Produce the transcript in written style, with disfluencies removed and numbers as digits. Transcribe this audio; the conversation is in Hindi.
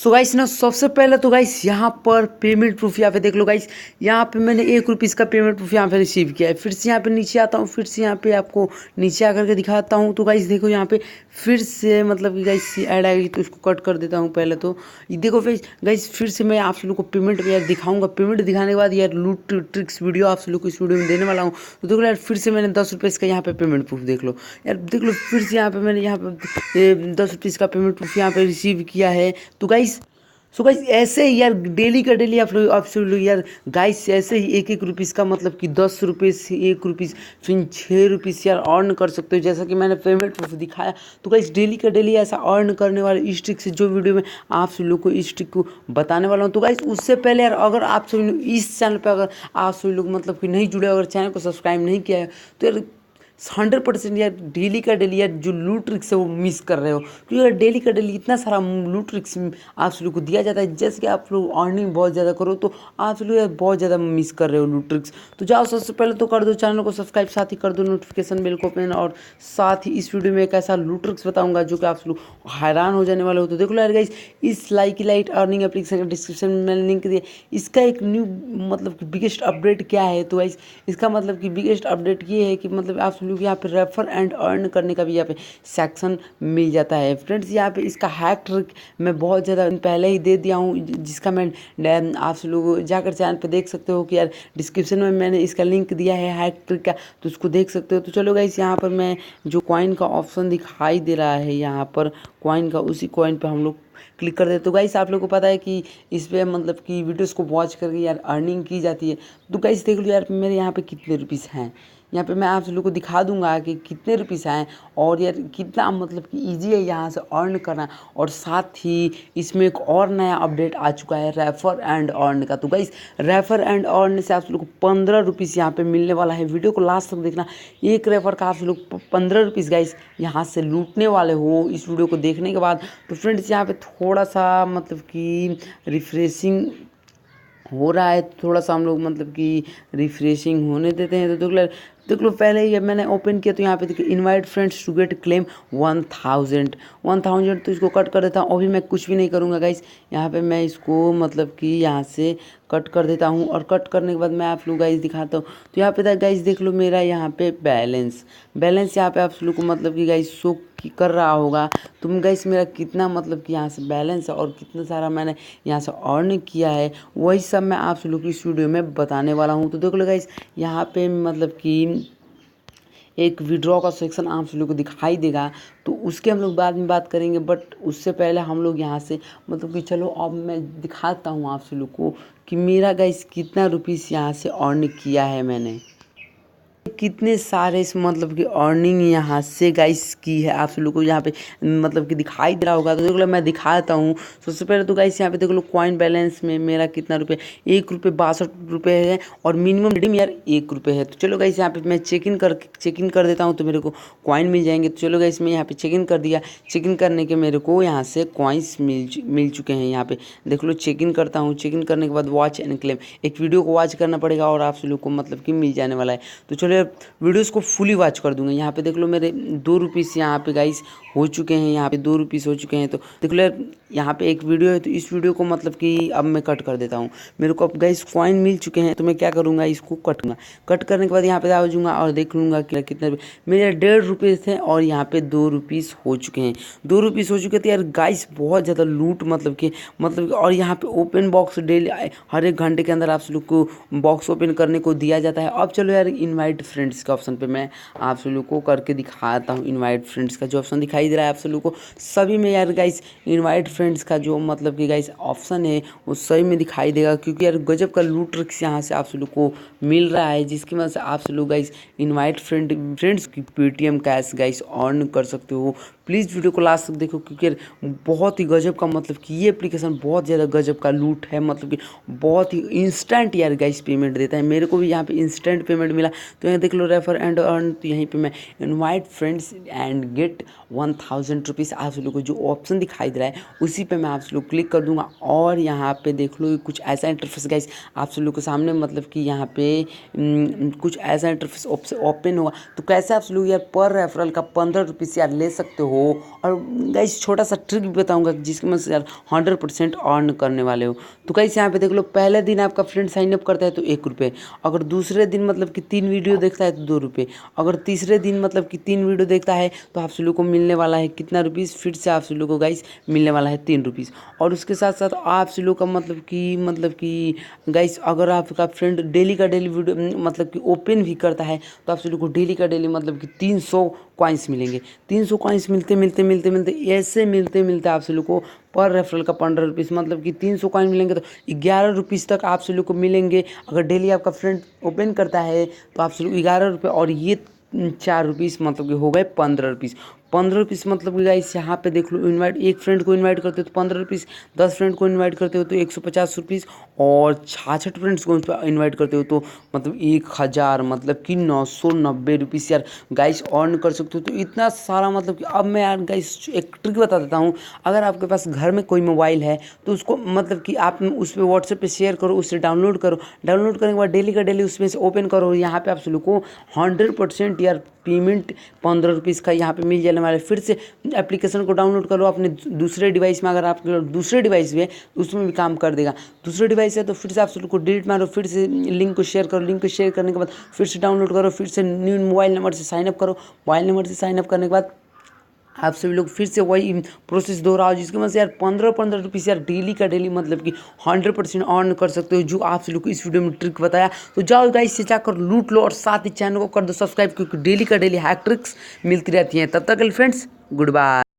सो गाइस ना सबसे पहले तो गाइस यहाँ पर पेमेंट प्रूफ यहाँ पे देख लो गाइस। यहाँ पे मैंने ₹1 का पेमेंट प्रूफ यहाँ पे रिसीव किया है। फिर से यहाँ पे नीचे आता हूँ, फिर से यहाँ पे आपको नीचे आकर के दिखाता हूँ। तो गाइस देखो यहाँ पे फिर से मतलब कि गाइस ऐड आएगी तो इसको कट कर देता हूँ पहले तो। ये देखो गाइस फिर से मैं आप लोग को पेमेंट यार दिखाऊंगा। पेमेंट दिखाने के बाद यार लूट ट्रिक्स वीडियो आप लोग को इस वीडियो में देने वाला हूँ। तो देखो यार फिर से मैंने ₹10 इसका यहाँ पे पेमेंट प्रूफ देख लो यार। देख लो फिर से यहाँ पे मैंने यहाँ पे ₹10 इसका पेमेंट प्रूफ यहाँ पे रिसीव किया है। तो गाइस ऐसे ही यार डेली का डेली आप लोग यार गाइस ऐसे ही ₹1 का मतलब कि ₹10 से ₹1 फिर ₹6 यार अर्न कर सकते हो, जैसा कि मैंने पेमेंट प्रूफ दिखाया। तो गाइस डेली का डेली ऐसा अर्न करने वाले इस ट्रिक से जो वीडियो में आप सभी लोग को इस ट्रिक को बताने वाला हूँ। तो गाइस उससे पहले यार अगर आप सभी लोग इस चैनल पर अगर आप सभी लोग मतलब कि नहीं जुड़े, अगर चैनल को सब्सक्राइब नहीं किया है तो यार 100% यार डेली का डेली यार जो लूट ट्रिक्स है वो मिस कर रहे हो। क्योंकि यार डेली का डेली इतना सारा लूट ट्रिक्स आप सभी को दिया जाता है, जैसे कि आप लोग अर्निंग बहुत ज़्यादा करो तो आप सभी लोग यार बहुत ज़्यादा मिस कर रहे हो लूट ट्रिक्स। तो जाओ सबसे पहले तो कर दो चैनल को सब्सक्राइब, साथ ही कर दो नोटिफिकेशन बेल को ओपन, और साथ ही इस वीडियो में एक ऐसा लूट ट्रिक्स बताऊंगा जो कि आप लोग हैरान हो जाने वाले हो। तो देख लो यार गाइस इस लाइकी लाइट अर्निंग एप्लीकेशन का डिस्क्रिप्शन में मैंने लिंक दिया। इसका एक न्यू मतलब कि बिगेस्ट अपडेट क्या है, तो गाइस इसका मतलब कि बिगेस्ट अपडेट ये है कि मतलब आप लोग यहाँ पे रेफर एंड अर्न करने का भी यहाँ पे सेक्शन मिल जाता है फ्रेंड्स। यहाँ पे इसका हैक ट्रिक मैं बहुत ज़्यादा पहले ही दे दिया हूँ, जिसका मैं आप लोग जाकर चैनल पे देख सकते हो कि यार डिस्क्रिप्शन में मैंने इसका लिंक दिया है हैक ट्रिक का, तो उसको देख सकते हो। तो चलो गाइस यहाँ पर मैं जो कॉइन का ऑप्शन दिखाई दे रहा है यहाँ पर कॉइन का, उसी कॉइन पर हम लोग क्लिक कर देते। तो गाइस आप लोग को पता है कि इस पर मतलब कि वीडियोस को वॉच करके यार अर्निंग की जाती है। तो गाइस देख लो यार मेरे यहाँ पे कितने रुपीस हैं, यहाँ पे मैं आप लोगों को दिखा दूंगा कि कितने रुपीस आए और यार कितना मतलब कि इजी है यहाँ से अर्न करना। और साथ ही इसमें एक और नया अपडेट आ चुका है रेफर एंड अर्न का। तो गाइस रेफर एंड अर्न से आप लोग को ₹15 यहाँ पे मिलने वाला है। वीडियो को लास्ट तक देखना, एक रेफर का आप लोग ₹15 गाइस यहाँ से लूटने वाले हो इस वीडियो को देखने के बाद। तो फ्रेंड्स यहाँ पे थोड़ा सा मतलब कि रिफ्रेशिंग हो रहा है, थोड़ा सा हम लोग मतलब कि रिफ्रेशिंग होने देते हैं। तो देख लो पहले ही मैंने ओपन किया तो यहाँ पे देखिए invite friends to get claim 1000। तो इसको कट कर देता हूँ। अभी मैं कुछ भी नहीं करूँगा गाइस, यहाँ पे मैं इसको मतलब कि यहाँ से कट कर देता हूँ। और कट करने के बाद मैं आप लोग गाइस दिखाता हूँ। तो यहाँ पे गाइस देख लो मेरा यहाँ पे बैलेंस यहाँ पे आप लोग को मतलब कि गाइस शो कर रहा होगा तुम गाइस मेरा कितना मतलब कि यहाँ से बैलेंस है और कितना सारा मैंने यहाँ से अर्न किया है, वही सब मैं आप लोग को इस वीडियो में बताने वाला हूँ। तो देख लो गाइस यहाँ पे मतलब कि एक विड्रॉ का सेक्शन आप लोग को दिखाई देगा, तो उसके हम लोग बाद में बात करेंगे। बट उससे पहले हम लोग यहाँ से मतलब कि चलो अब मैं दिखाता हूँ आप लोग को कि मेरा गाइस कितना रुपीस यहाँ से अर्न किया है मैंने, कितने सारे इस मतलब कि अर्निंग यहाँ से गाइस की है आप लोग को यहाँ पे मतलब कि दिखाई दे रहा होगा। तो देख लो मैं दिखाता हूँ। सबसे पहले तो गाइस यहाँ पे देख लो कॉइन बैलेंस में मेरा कितना रुपये, ₹1 है और मिनिमम रिडीम यार ₹1 है। तो चलो गाइस यहाँ पे मैं चेक इन कर देता हूँ तो मेरे को कॉइन मिल जाएंगे। तो चलो गाइस मैं यहाँ पे चेक इन कर दिया। चेक इन करने के मेरे को यहाँ से कॉइन्स मिल चुके हैं। यहाँ पे देख लो चेक इन करता हूँ। चेक इन करने के बाद वॉच एंड क्लेम, एक वीडियो को वॉच करना पड़ेगा और आप लोग को मतलब कि मिल जाने वाला है। तो चलो वीडियोस को फुली वॉच कर दूंगा। यहाँ पे देख लो मेरे ₹2 यहाँ पे गाइस हो चुके हैं, यहाँ पे ₹2 हो चुके हैं। तो देख लो यहाँ पे एक वीडियो है, तो इस वीडियो को मतलब कि अब मैं कट कर देता हूँ। मेरे को अब गाइस कॉइन मिल चुके हैं, तो मैं क्या करूँगा इसको कटूँगा। कट करने के बाद यहाँ पे आ जाऊँगा और देख लूँगा कि कितने मेरे ₹1.5 थे और यहाँ पे ₹2 हो चुके हैं। ₹2 हो चुके थे यार गाइस, बहुत ज़्यादा लूट मतलब कि और यहाँ पे ओपन बॉक्स डेली हर एक घंटे के अंदर आप लोग को बॉक्स ओपन करने को दिया जाता है। अब चलो यार इनवाइट फ्रेंड्स का ऑप्शन पे मैं आप लोग को करके दिखाता हूँ। इनवाइट फ्रेंड्स का जो ऑप्शन दिखाई दे रहा है आप लोग को सभी में यार गाइस, इनवाइट फ्रेंड्स का जो मतलब कि गाइस ऑप्शन है वो सही में दिखाई देगा, क्योंकि यार गजब का लूट ट्रिक्स यहाँ से आप लोग को मिल रहा है, जिसकी वजह से आप लोग गाइस इनवाइट फ्रेंड्स की पेटीएम कैश गाइस अर्न कर सकते हो। प्लीज़ वीडियो को लास्ट तक देखो, क्योंकि यार बहुत ही गजब का मतलब कि ये एप्लीकेशन बहुत ज़्यादा गजब का लूट है, मतलब कि बहुत ही इंस्टेंट यार गाइस पेमेंट देता है। मेरे को भी यहाँ पे इंस्टेंट पेमेंट मिला। तो यहाँ देख लो रेफर एंड अर्न, तो यहीं पे मैं इनवाइट फ्रेंड्स एंड गेट ₹1000 आप लोग को जो ऑप्शन दिखाई दे रहा है उसी पे मैं आप लोग क्लिक कर दूंगा। और यहाँ पे देख लो कुछ ऐसा इंटरफेस गाइस आप लोग के सामने मतलब कि यहाँ पे कुछ ऐसा इंटरफेस ओपन होगा। तो कैसे आप लोग यार पर रेफरल का ₹15 यार ले सकते हो, और गाइस छोटा सा ट्रिक भी बताऊंगा जिसकी मदद से यार 100% अर्न करने वाले हो। तो गाइस यहाँ पे देख लो, पहले दिन आपका फ्रेंड साइन अप करता है तो 1 रुपये, अगर दूसरे दिन मतलब कि 3 वीडियो देखता है तो 2 रुपये, अगर तीसरे दिन मतलब कि 3 वीडियो देखता है तो आप लोग को मिलने वाला है कितना रुपीज़, फिर से आप लोग को गाइस मिलने वाला है 3 रुपीज़। और उसके साथ साथ आप लोग का मतलब कि गाइस अगर आपका फ्रेंड डेली का डेली वीडियो मतलब कि ओपन भी करता है तो आप लोग को डेली का डेली मतलब कि 300 कॉइन्स मिलेंगे। 300 कॉइन्स मिलते मिलते मिलते मिलते ऐसे मिलते मिलते आप लोग को पर रेफरल का 15 रुपीज़ मतलब कि 300 कॉइन मिलेंगे तो 11 रुपीज़ तक आप लोग को मिलेंगे। अगर डेली आपका फ्रेंड ओपन करता है तो आप लोग 11 रुपये, और ये 4 रुपीज़ मतलब कि हो गए 15 रुपीज़। 15 रुपीज़ मतलब कि गाइस यहाँ पे देख लो, इनवाइट एक फ्रेंड को इनवाइट करते हो तो 15 रुपीज़, 10 फ्रेंड को इनवाइट करते हो तो 150 रुपीज़, और 66 फ्रेंड्स को इनवाइट करते हो तो मतलब 1000 मतलब कि 990 रुपीज़ यार गाइस अर्न कर सकते हो। तो इतना सारा मतलब कि अब मैं यार गाइस एक ट्रिक बता देता हूँ। अगर आपके पास घर में कोई मोबाइल है तो उसको मतलब कि आप उस पर व्हाट्सएप पे शेयर करो, उससे डाउनलोड करो, डाउनलोड करने के बाद डेली का डेली उसमें से ओपन करो। यहाँ पे आप लोग को 100% यार पेमेंट 15 रुपीज़ का यहाँ पे मिल जाने वाला है। फिर से एप्लीकेशन को डाउनलोड करो अपने दूसरे डिवाइस में, अगर आपके दूसरे डिवाइस भी है तो उसमें भी काम कर देगा। दूसरे डिवाइस है तो फिर से आप लोग को डिलीट मारो, फिर से लिंक को शेयर करो, लिंक को शेयर करने के बाद फिर से डाउनलोड करो, फिर से न्यू मोबाइल नंबर से साइनअप करो, मोबाइल नंबर से साइनअप करने के बाद आप सभी लोग फिर से वही प्रोसेस दोहराओ, जिसकी वजह से यार 15-15 रुपीज़ यार डेली का डेली मतलब कि 100% अर्न कर सकते हो, जो आप सभी लोग को इस वीडियो में ट्रिक बताया। तो जाओ गाइस से जाकर लूट लो और साथ ही चैनल को कर दो सब्सक्राइब, क्योंकि डेली का डेली हैक ट्रिक्स मिलती रहती हैं। तब तक के लिए फ्रेंड्स, गुड बाय।